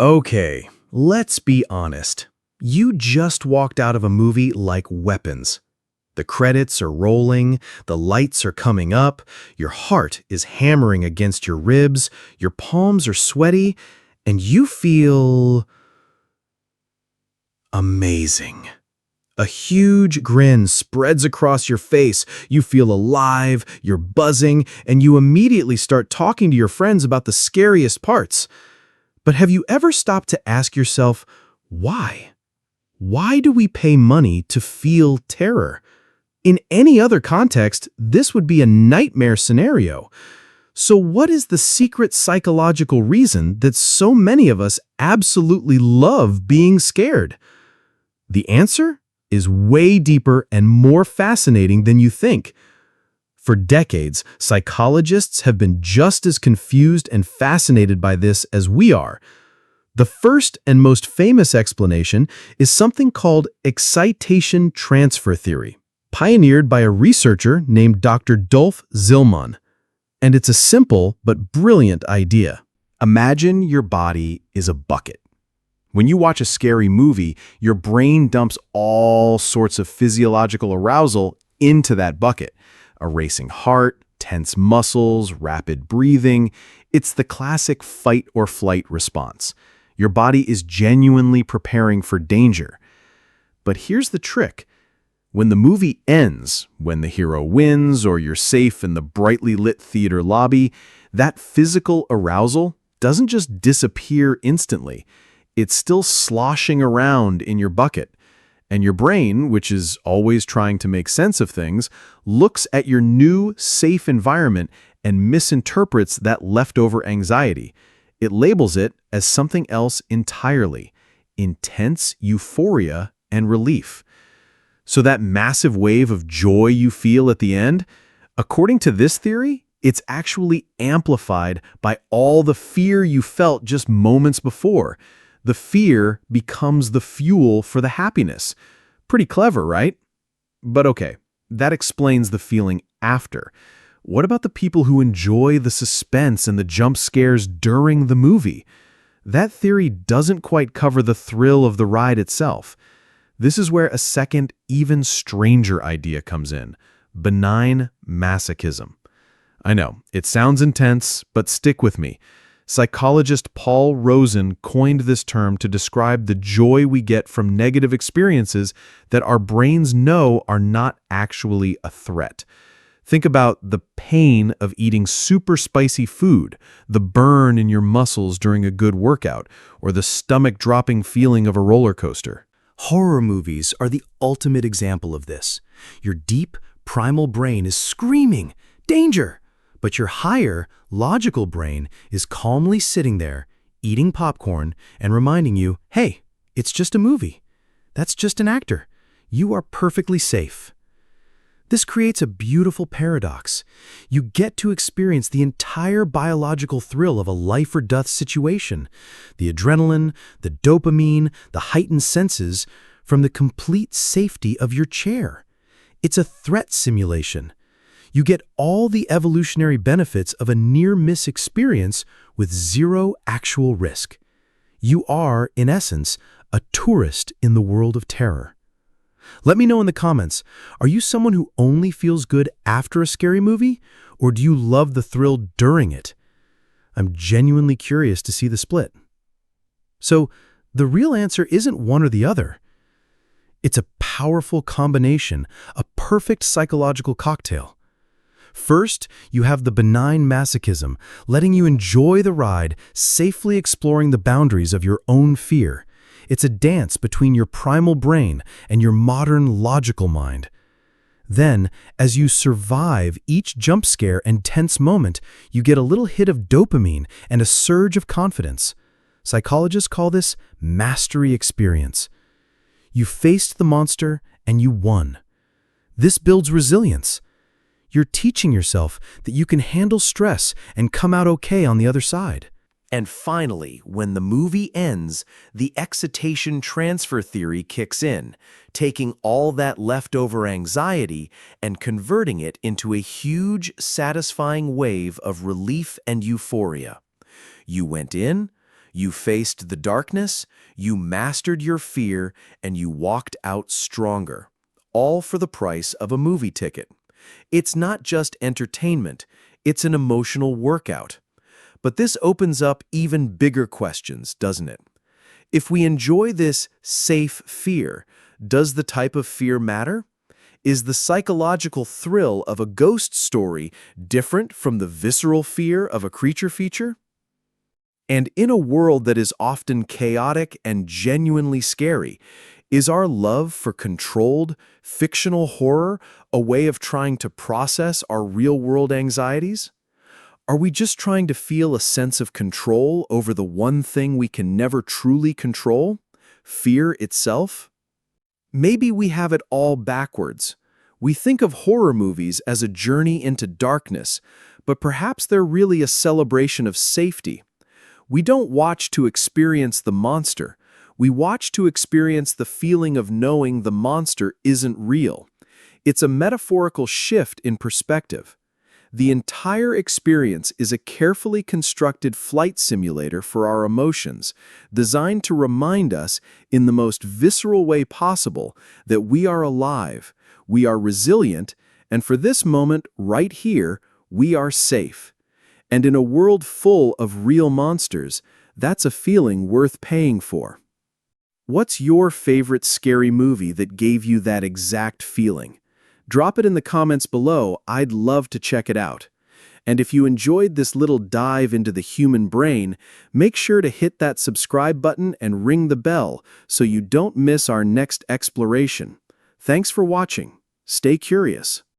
Okay, let's be honest. You just walked out of a movie like Weapons. The credits are rolling, the lights are coming up, your heart is hammering against your ribs, your palms are sweaty, and you feel amazing. A huge grin spreads across your face. You feel alive, you're buzzing, and you immediately start talking to your friends about the scariest parts. But have you ever stopped to ask yourself, why? Why do we pay money to feel terror? In any other context, this would be a nightmare scenario. So what is the secret psychological reason that so many of us absolutely love being scared? The answer is way deeper and more fascinating than you think. For decades, psychologists have been just as confused and fascinated by this as we are. The first and most famous explanation is something called Excitation Transfer Theory, pioneered by a researcher named Dr. Dolf Zillmann. And it's a simple but brilliant idea. Imagine your body is a bucket. When you watch a scary movie, your brain dumps all sorts of physiological arousal into that bucket. A racing heart, tense muscles, rapid breathing. It's the classic fight or flight response. Your body is genuinely preparing for danger. But here's the trick. When the movie ends, when the hero wins or you're safe in the brightly lit theater lobby, that physical arousal doesn't just disappear instantly. It's still sloshing around in your bucket. And your brain, which is always trying to make sense of things, looks at your new, safe environment and misinterprets that leftover anxiety. It labels it as something else entirely: intense euphoria and relief. So that massive wave of joy you feel at the end, according to this theory, it's actually amplified by all the fear you felt just moments before. The fear becomes the fuel for the happiness. Pretty clever, right? But okay, that explains the feeling after. What about the people who enjoy the suspense and the jump scares during the movie? That theory doesn't quite cover the thrill of the ride itself. This is where a second, even stranger idea comes in: benign masochism. I know, it sounds intense, but stick with me. Psychologist Paul Rosen coined this term to describe the joy we get from negative experiences that our brains know are not actually a threat. Think about the pain of eating super spicy food, the burn in your muscles during a good workout, or the stomach-dropping feeling of a roller coaster. Horror movies are the ultimate example of this. Your deep, primal brain is screaming, "Danger!" But your higher, logical brain is calmly sitting there, eating popcorn and reminding you, hey, it's just a movie. That's just an actor. You are perfectly safe. This creates a beautiful paradox. You get to experience the entire biological thrill of a life or death situation, the adrenaline, the dopamine, the heightened senses, from the complete safety of your chair. It's a threat simulation. You get all the evolutionary benefits of a near-miss experience with zero actual risk. You are, in essence, a tourist in the world of terror. Let me know in the comments, are you someone who only feels good after a scary movie, or do you love the thrill during it? I'm genuinely curious to see the split. So, the real answer isn't one or the other. It's a powerful combination, a perfect psychological cocktail. First, you have the benign masochism, letting you enjoy the ride, safely exploring the boundaries of your own fear. It's a dance between your primal brain and your modern logical mind. Then, as you survive each jump scare and tense moment, you get a little hit of dopamine and a surge of confidence. Psychologists call this mastery experience. You faced the monster and you won. This builds resilience. You're teaching yourself that you can handle stress and come out okay on the other side. And finally, when the movie ends, the excitation transfer theory kicks in, taking all that leftover anxiety and converting it into a huge, satisfying wave of relief and euphoria. You went in, You faced the darkness, you mastered your fear, and you walked out stronger, all for the price of a movie ticket. It's not just entertainment, it's an emotional workout. But this opens up even bigger questions, doesn't it? If we enjoy this safe fear, does the type of fear matter? Is the psychological thrill of a ghost story different from the visceral fear of a creature feature? And in a world that is often chaotic and genuinely scary, is our love for controlled, fictional horror a way of trying to process our real-world anxieties? Are we just trying to feel a sense of control over the one thing we can never truly control? Fear itself? Maybe we have it all backwards. We think of horror movies as a journey into darkness, but perhaps they're really a celebration of safety. We don't watch to experience the monster. We watch to experience the feeling of knowing the monster isn't real. It's a metaphorical shift in perspective. The entire experience is a carefully constructed flight simulator for our emotions, designed to remind us in the most visceral way possible that we are alive, we are resilient, and for this moment right here, we are safe. And in a world full of real monsters, that's a feeling worth paying for. What's your favorite scary movie that gave you that exact feeling? Drop it in the comments below. I'd love to check it out. And if you enjoyed this little dive into the human brain, make sure to hit that subscribe button and ring the bell so you don't miss our next exploration. Thanks for watching. Stay curious.